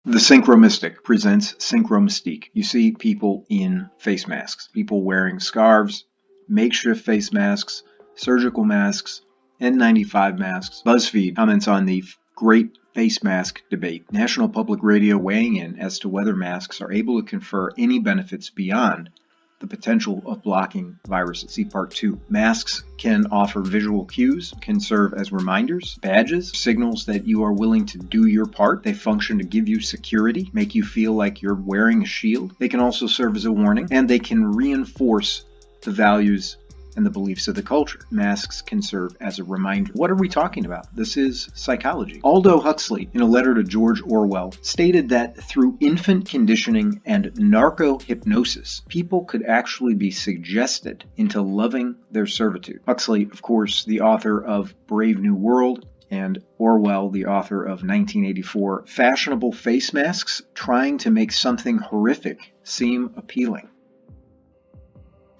The Synchromystic presents Synchromystique. You see people in face masks, people wearing scarves, makeshift face masks, surgical masks, N95 masks. BuzzFeed comments on the great face mask debate. National Public Radio weighing in as to whether masks are able to confer any benefits beyond the potential of blocking viruses. See Part 2. Masks can offer visual cues, can serve as reminders, badges, signals that you are willing to do your part. They function to give you security, make you feel like you're wearing a shield. They can also serve as a warning, and they can reinforce the values and the beliefs of the culture. Masks can serve as a reminder. What are we talking about? This is psychology. Aldous Huxley, in a letter to George Orwell, stated that through infant conditioning and narco-hypnosis, people could actually be suggested into loving their servitude. Huxley, of course, the author of Brave New World, and Orwell, the author of 1984, fashionable face masks trying to make something horrific seem appealing.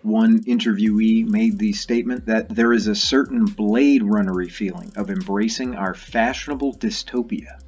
One interviewee made the statement that there is a certain Blade Runner-y feeling of embracing our fashionable dystopia.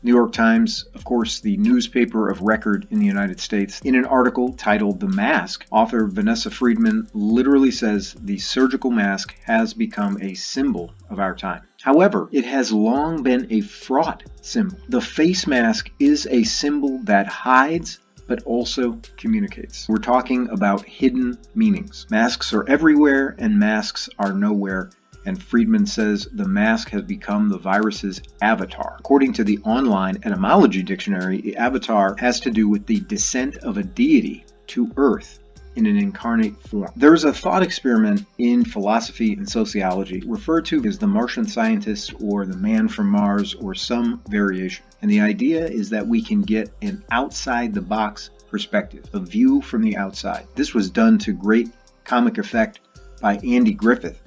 New York Times, of course, the newspaper of record in the United States, in an article titled The Masque, author Vanessa Friedman literally says the surgical mask has become a symbol of our time. However, it has long been a fraught symbol. The face mask is a symbol that hides but also communicates. We're talking about hidden meanings. Masks are everywhere and masks are nowhere, and Friedman says the mask has become the virus's avatar. According to the online etymology dictionary, the avatar has to do with the descent of a deity to Earth in an incarnate form. There's a thought experiment in philosophy and sociology referred to as the Martian scientist or the man from Mars or some variation. And the idea is that we can get an outside-the-box perspective, a view from the outside. This was done to great comic effect by Andy Griffith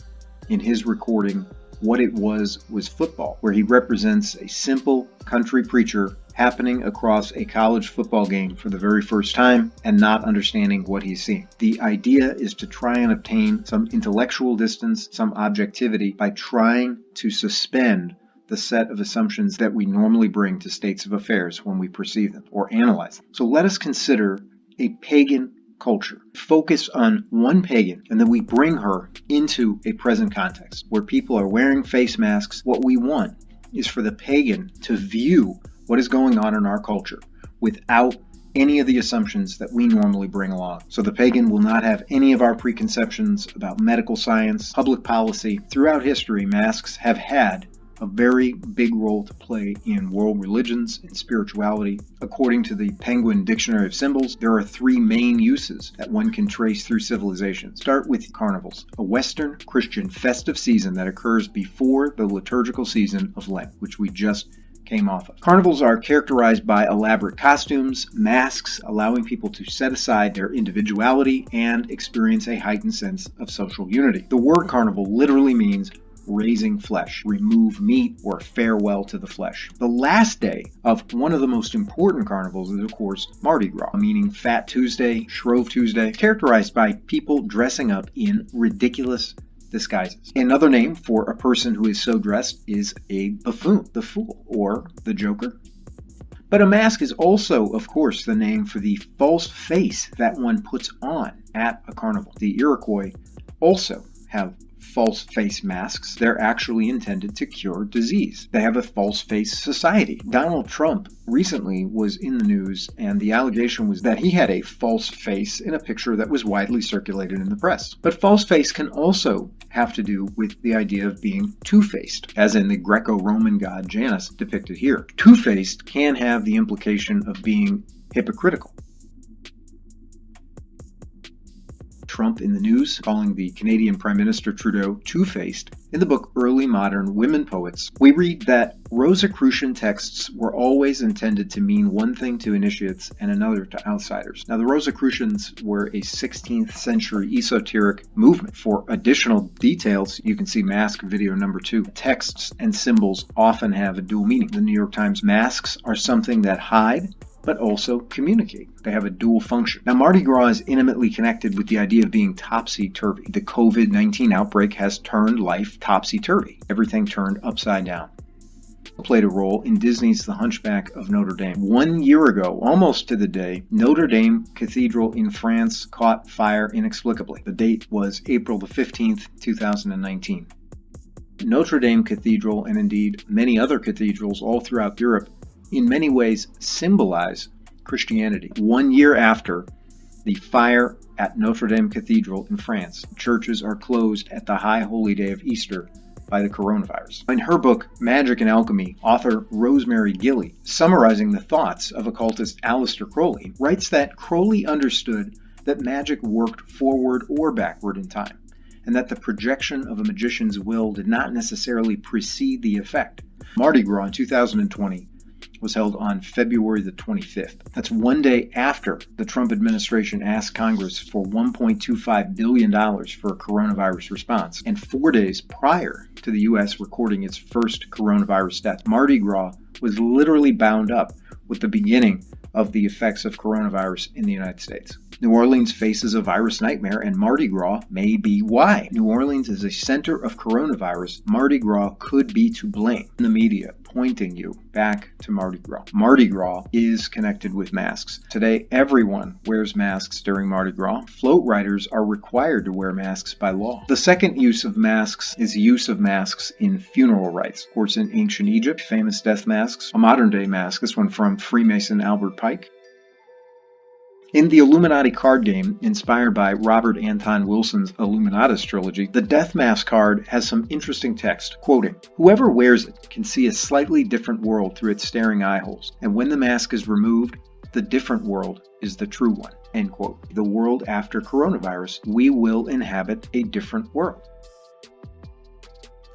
in his recording What It Was Football, where he represents a simple country preacher happening across a college football game for the very first time and not understanding what he's seeing. The idea is to try and obtain some intellectual distance, some objectivity by trying to suspend the set of assumptions that we normally bring to states of affairs when we perceive them or analyze them. So let us consider a pagan culture. Focus on one pagan, and then we bring her into a present context where people are wearing face masks. What we want is for the pagan to view what is going on in our culture without any of the assumptions that we normally bring along. So the pagan will not have any of our preconceptions about medical science, public policy. Throughout history, masks have had a very big role to play in world religions and spirituality. According to the Penguin Dictionary of Symbols, there are three main uses that one can trace through civilization. Start with carnivals, a Western Christian festive season that occurs before the liturgical season of Lent, which we just came off of. Carnivals are characterized by elaborate costumes, masks, allowing people to set aside their individuality and experience a heightened sense of social unity. The word carnival literally means raising flesh, remove meat, or farewell to the flesh. The last day of one of the most important carnivals is, of course, Mardi Gras, meaning Fat Tuesday, Shrove Tuesday, characterized by people dressing up in ridiculous disguises. Another name for a person who is so dressed is a buffoon, the fool, or the joker. But a mask is also, of course, the name for the false face that one puts on at a carnival. The Iroquois also have false face masks. They're actually intended to cure disease. They have a false face society. Donald Trump recently was in the news, and the allegation was that he had a false face in a picture that was widely circulated in the press. But false face can also have to do with the idea of being two-faced, as in the Greco-Roman god Janus depicted here. Two-faced can have the implication of being hypocritical. Trump in the news, calling the Canadian Prime Minister Trudeau two-faced. In the book Early Modern Women Poets, we read that Rosicrucian texts were always intended to mean one thing to initiates and another to outsiders. Now, the Rosicrucians were a 16th century esoteric movement. For additional details, you can see Masque video number 2. Texts and symbols often have a dual meaning. The New York Times, masks are something that hide but also communicate. They have a dual function. Now, Mardi Gras is intimately connected with the idea of being topsy-turvy. The COVID-19 outbreak has turned life topsy-turvy. Everything turned upside down. Played a role in Disney's The Hunchback of Notre Dame. 1 year ago, almost to the day, Notre Dame Cathedral in France caught fire inexplicably. The date was April the 15th, 2019. Notre Dame Cathedral, and indeed many other cathedrals all throughout Europe, in many ways symbolize Christianity. 1 year after the fire at Notre Dame Cathedral in France, churches are closed at the high holy day of Easter by the coronavirus. In her book, Magic and Alchemy, author Rosemary Gilly, summarizing the thoughts of occultist Aleister Crowley, writes that Crowley understood that magic worked forward or backward in time, and that the projection of a magician's will did not necessarily precede the effect. Mardi Gras in 2020 was held on February the 25th. That's 1 day after the Trump administration asked Congress for $1.25 billion for a coronavirus response, and 4 days prior to the U.S. recording its first coronavirus death. Mardi Gras was literally bound up with the beginning of the effects of coronavirus in the United States. New Orleans faces a virus nightmare, and Mardi Gras may be why. New Orleans is a center of coronavirus. Mardi Gras could be to blame. In the media, pointing you back to Mardi Gras. Mardi Gras is connected with masks. Today, everyone wears masks during Mardi Gras. Float riders are required to wear masks by law. The second use of masks is the use of masks in funeral rites. Of course, in ancient Egypt, famous death masks. A modern-day mask, this one from Freemason Albert Pike. In the Illuminati card game, inspired by Robert Anton Wilson's Illuminatus trilogy, the Death Mask card has some interesting text, quoting, "Whoever wears it can see a slightly different world through its staring eye holes, and when the mask is removed, the different world is the true one." End quote. The world after coronavirus, we will inhabit a different world.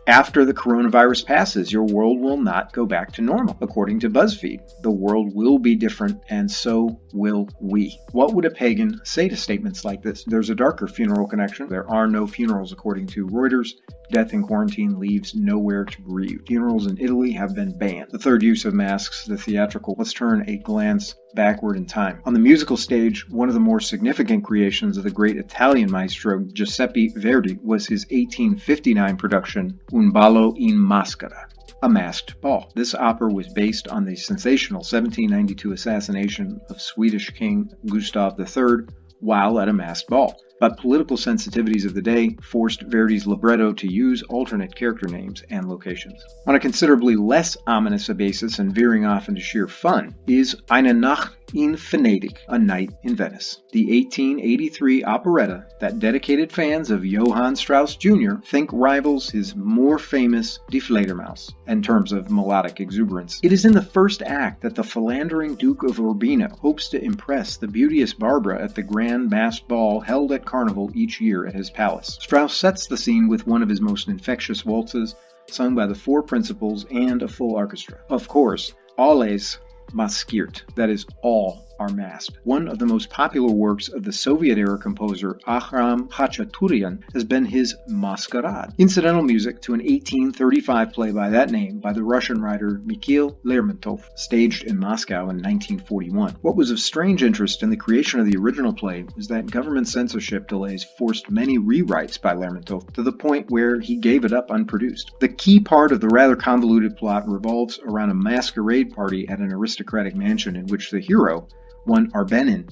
After the coronavirus passes, your world will not go back to normal. According to BuzzFeed, the world will be different, and so will we. What would a pagan say to statements like this? There's a darker funeral connection. There are no funerals, according to Reuters. Death in quarantine leaves nowhere to grieve. Funerals in Italy have been banned. The third use of masks, the theatrical. Let's turn a glance backward in time. On the musical stage, one of the more significant creations of the great Italian maestro Giuseppe Verdi was his 1859 production Un ballo in maschera, a masked ball. This opera was based on the sensational 1792 assassination of Swedish King Gustav III while at a masked ball. But political sensitivities of the day forced Verdi's libretto to use alternate character names and locations. On a considerably less ominous a basis and veering off into sheer fun is Eine Nacht in Venedig, A Night in Venice, the 1883 operetta that dedicated fans of Johann Strauss Jr. think rivals his more famous Die Fledermaus in terms of melodic exuberance. It is in the first act that the philandering Duke of Urbino hopes to impress the beauteous Barbara at the grand masked ball held at Carnival each year at his palace. Strauss sets the scene with one of his most infectious waltzes, sung by the four principals and a full orchestra. Of course, alles maskiert, that is, all are masked. One of the most popular works of the Soviet-era composer Akhram Khachaturian has been his Masquerade, incidental music to an 1835 play by that name by the Russian writer Mikhail Lermontov, staged in Moscow in 1941. What was of strange interest in the creation of the original play was that government censorship delays forced many rewrites by Lermontov to the point where he gave it up unproduced. The key part of the rather convoluted plot revolves around a masquerade party at an aristocratic mansion in which the hero, one Arbenin,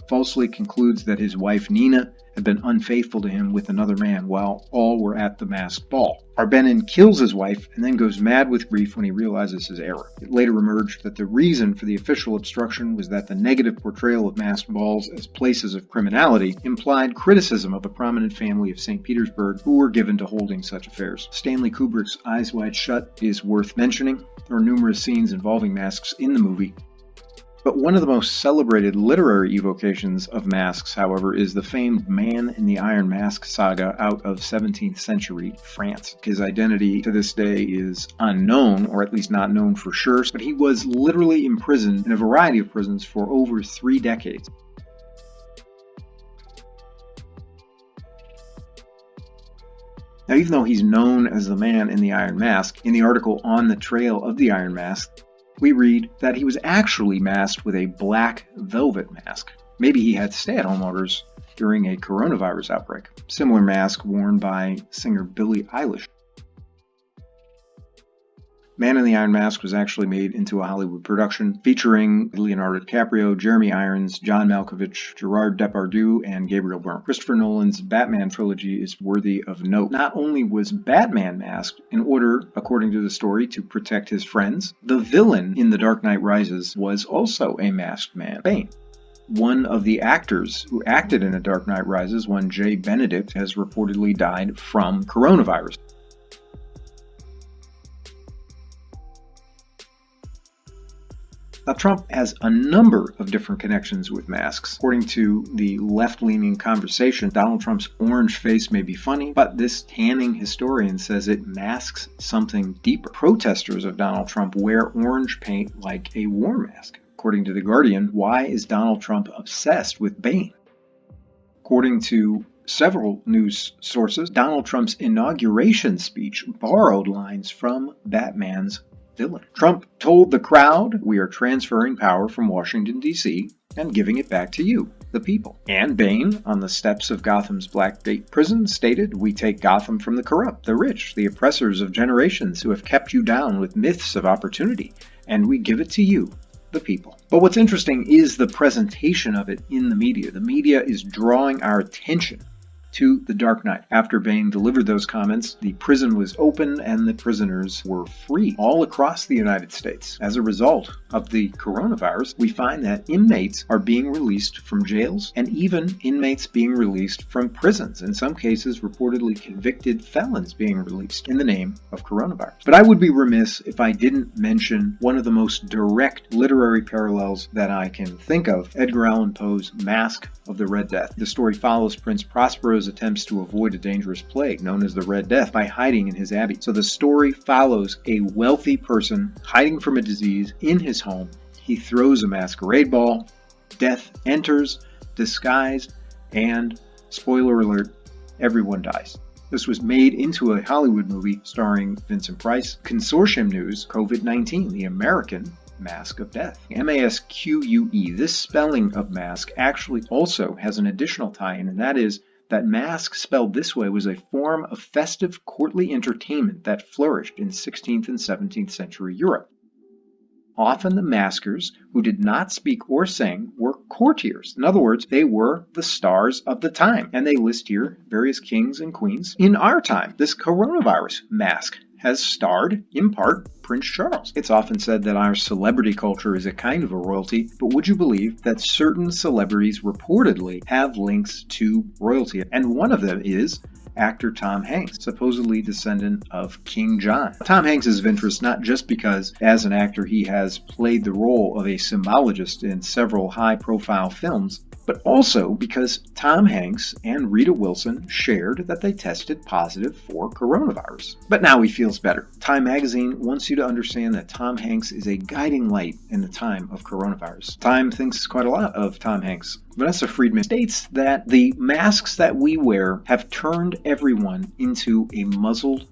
falsely concludes that his wife Nina had been unfaithful to him with another man while all were at the masked ball. Arbenin kills his wife and then goes mad with grief when he realizes his error. It later emerged that the reason for the official obstruction was that the negative portrayal of masked balls as places of criminality implied criticism of a prominent family of St. Petersburg who were given to holding such affairs. Stanley Kubrick's Eyes Wide Shut is worth mentioning. There are numerous scenes involving masks in the movie. But one of the most celebrated literary evocations of masks, however, is the famed Man in the Iron Mask saga out of 17th century France. His identity to this day is unknown, or at least not known for sure, but he was literally imprisoned in a variety of prisons for over 3 decades. Now, even though he's known as the Man in the Iron Mask, in the article On the Trail of the Iron Mask, we read that he was actually masked with a black velvet mask. Maybe he had stay-at-home orders during a coronavirus outbreak. Similar mask worn by singer Billie Eilish. Man in the Iron Mask was actually made into a Hollywood production featuring Leonardo DiCaprio, Jeremy Irons, John Malkovich, Gerard Depardieu, and Gabriel Byrne. Christopher Nolan's Batman trilogy is worthy of note. Not only was Batman masked in order, according to the story, to protect his friends, the villain in The Dark Knight Rises was also a masked man, Bane. One of the actors who acted in A Dark Knight Rises, one Jay Benedict, has reportedly died from coronavirus. Now, Trump has a number of different connections with masks. According to the left-leaning conversation, Donald Trump's orange face may be funny, but this tanning historian says it masks something deeper. Protesters of Donald Trump wear orange paint like a war mask. According to The Guardian, why is Donald Trump obsessed with Bane? According to several news sources, Donald Trump's inauguration speech borrowed lines from Batman's villain. Trump told the crowd, "We are transferring power from Washington, D.C. and giving it back to you, the people." And Bane, on the steps of Gotham's Black Gate prison, stated, "We take Gotham from the corrupt, the rich, the oppressors of generations who have kept you down with myths of opportunity, and we give it to you, the people." But what's interesting is the presentation of it in the media. The media is drawing our attention to The Dark Knight. After Bane delivered those comments, the prison was open and the prisoners were free all across the United States. As a result of the coronavirus, we find that inmates are being released from jails and even inmates being released from prisons. In some cases, reportedly convicted felons being released in the name of coronavirus. But I would be remiss if I didn't mention one of the most direct literary parallels that I can think of, Edgar Allan Poe's Masque of the Red Death. The story follows Prince Prospero's attempts to avoid a dangerous plague known as the Red Death by hiding in his abbey. So the story follows a wealthy person hiding from a disease in his home. He throws a masquerade ball, death enters, disguised, and, spoiler alert, everyone dies. This was made into a Hollywood movie starring Vincent Price. Consortium News, COVID-19, the American Masque of Death. M-A-S-Q-U-E. This spelling of mask actually also has an additional tie-in, and that is that masque spelled this way was a form of festive courtly entertainment that flourished in 16th and 17th century Europe. Often the maskers, who did not speak or sing, were courtiers. In other words, they were the stars of the time. And they list here various kings and queens. In our time, this coronavirus mask has starred, in part, Prince Charles. It's often said that our celebrity culture is a kind of a royalty, but would you believe that certain celebrities reportedly have links to royalty? And one of them is actor Tom Hanks, supposedly descendant of King John. Tom Hanks is of interest not just because, as an actor, he has played the role of a symbologist in several high-profile films, but also because Tom Hanks and Rita Wilson shared that they tested positive for coronavirus. But now he feels better. Time magazine wants you to understand that Tom Hanks is a guiding light in the time of coronavirus. Time thinks quite a lot of Tom Hanks. Vanessa Friedman states that the masks that we wear have turned everyone into a muzzled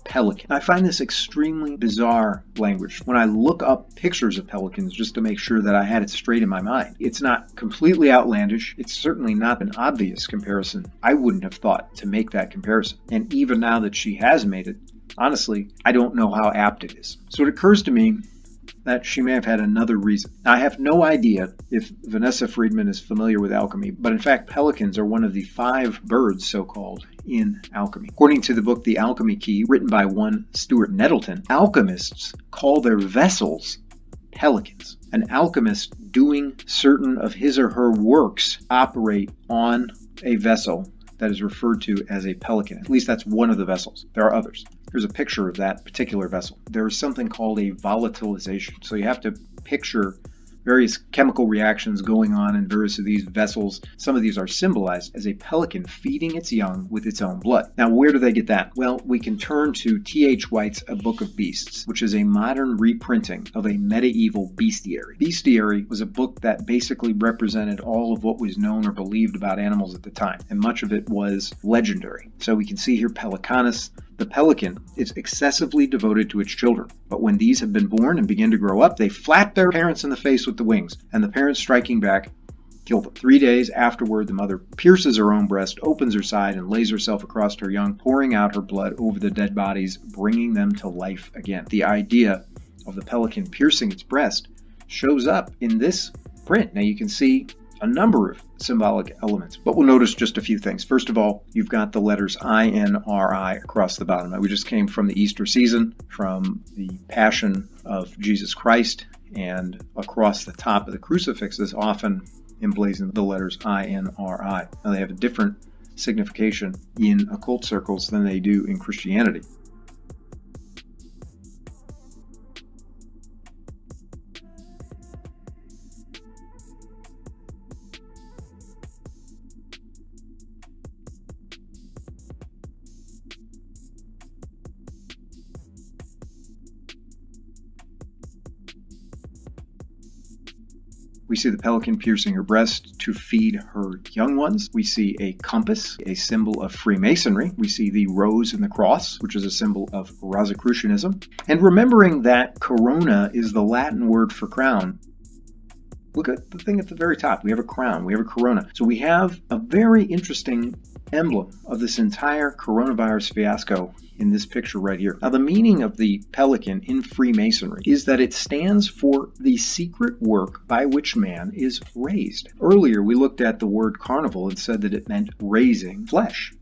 pelican. I find this extremely bizarre language. When I look up pictures of pelicans just to make sure that I had it straight in my mind, it's not completely outlandish. It's certainly not an obvious comparison. I wouldn't have thought to make that comparison. And even now that she has made it, honestly, I don't know how apt it is. So it occurs to me that she may have had another reason. Now, I have no idea if Vanessa Friedman is familiar with alchemy, but in fact, pelicans are one of the 5 birds, so-called, in alchemy. According to the book The Alchemy Key, written by one Stuart Nettleton, alchemists call their vessels pelicans. An alchemist doing certain of his or her works operate on a vessel that is referred to as a pelican. At least that's one of the vessels. There are others. Here's a picture of that particular vessel. There is something called a volatilization. So you have to picture various chemical reactions going on in various of these vessels. Some of these are symbolized as a pelican feeding its young with its own blood. Now, where do they get that? Well, we can turn to T.H. White's A Book of Beasts, which is a modern reprinting of a medieval bestiary. Bestiary was a book that basically represented all of what was known or believed about animals at the time, and much of it was legendary. So we can see here Pelicanus. The pelican is excessively devoted to its children, but when these have been born and begin to grow up, they flap their parents in the face with the wings, and the parents striking back kill them. 3 days afterward, the mother pierces her own breast, opens her side, and lays herself across her young, pouring out her blood over the dead bodies, bringing them to life again. The idea of the pelican piercing its breast shows up in this print. Now you can see a number of symbolic elements, but we'll notice just a few things. First of all, you've got the letters INRI across the bottom. Now, we just came from the Easter season, from the Passion of Jesus Christ, and across the top of the crucifixes often emblazoned the letters INRI. Now, they have a different signification in occult circles than they do in Christianity. We see the pelican piercing her breast to feed her young ones. We see a compass, a symbol of Freemasonry. We see the rose and the cross, which is a symbol of Rosicrucianism. And remembering that corona is the Latin word for crown, look at the thing at the very top. We have a crown. We have a corona. So we have a very interesting emblem of this entire coronavirus fiasco in this picture right here. Now, the meaning of the pelican in Freemasonry is that it stands for the secret work by which man is raised. Earlier, we looked at the word carnival and said that it meant raising flesh.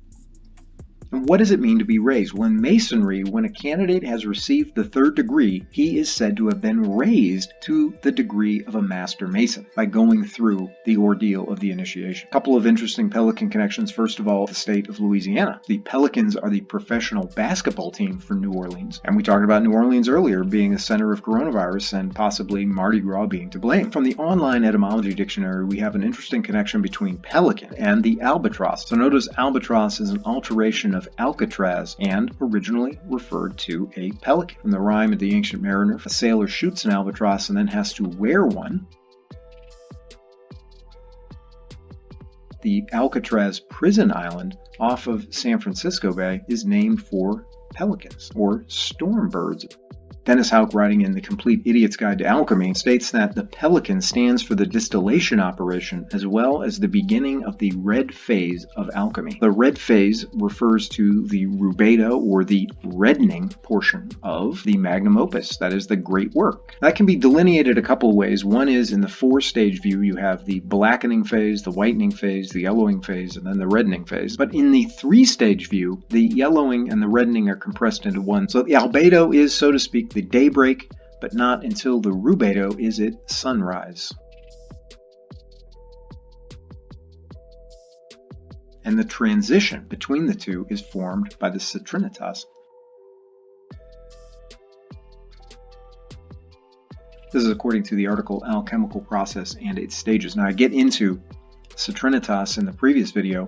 And what does it mean to be raised? Well, in Masonry, when a candidate has received the 3rd degree, he is said to have been raised to the degree of a Master Mason by going through the ordeal of the initiation. A couple of interesting Pelican connections. First of all, the state of Louisiana. The Pelicans are the professional basketball team for New Orleans. And we talked about New Orleans earlier being a center of coronavirus and possibly Mardi Gras being to blame. From the online etymology dictionary, we have an interesting connection between pelican and the albatross. So notice albatross is an alteration of Alcatraz and originally referred to a pelican. From the rhyme of the Ancient Mariner, a sailor shoots an albatross and then has to wear one. The Alcatraz prison island off of San Francisco Bay is named for pelicans or storm birds. Dennis Houck, writing in The Complete Idiot's Guide to Alchemy, states that the pelican stands for the distillation operation as well as the beginning of the red phase of alchemy. The red phase refers to the rubedo or the reddening portion of the magnum opus, that is the great work. That can be delineated a couple of ways. One is in the 4-stage view, you have the blackening phase, the whitening phase, the yellowing phase, and then the reddening phase. But in the 3-stage view, the yellowing and the reddening are compressed into one. So the albedo is, so to speak, the daybreak, but not until the rubedo is it sunrise. And the transition between the two is formed by the citrinitas. This is according to the article Alchemical Process and Its Stages. Now, I get into citrinitas in the previous video,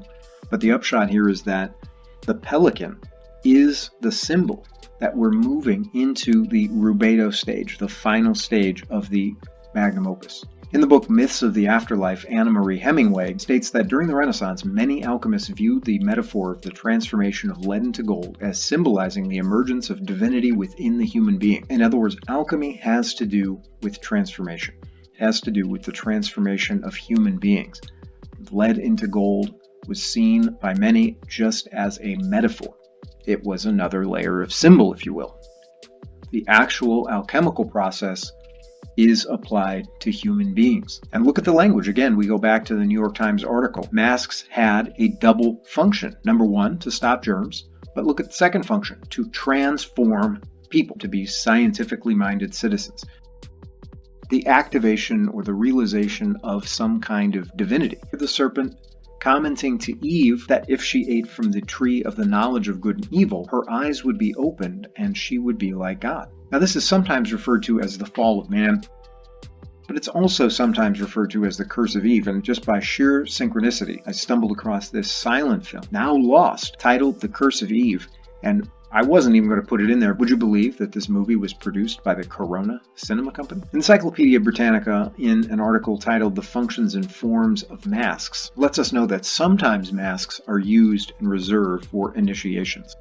but the upshot here is that the pelican is the symbol that we're moving into the rubedo stage, the final stage of the magnum opus. In the book Myths of the Afterlife, Anna Marie Hemingway states that during the Renaissance, many alchemists viewed the metaphor of the transformation of lead into gold as symbolizing the emergence of divinity within the human being. In other words, alchemy has to do with transformation. It has to do with the transformation of human beings. Lead into gold was seen by many just as a metaphor. It was another layer of symbol, if you will. The actual alchemical process is applied to human beings. And look at the language. Again, we go back to the New York Times article. Masks had a double function. Number one, to stop germs. But look at the second function, to transform people, to be scientifically minded citizens. The activation or the realization of some kind of divinity. The serpent commenting to Eve that if she ate from the tree of the knowledge of good and evil, her eyes would be opened and she would be like God. Now, this is sometimes referred to as the fall of man, but it's also sometimes referred to as the curse of Eve. And just by sheer synchronicity, I stumbled across this silent film, now lost, titled The Curse of Eve. And I wasn't even going to put it in there. Would you believe that this movie was produced by the Corona Cinema Company? Encyclopedia Britannica, in an article titled The Functions and Forms of Masks, lets us know that sometimes masks are used and reserved for initiations.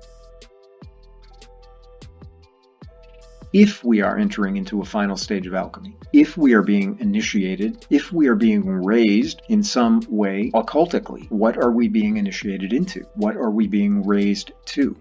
If we are entering into a final stage of alchemy, if we are being initiated, if we are being raised in some way occultically, what are we being initiated into? What are we being raised to?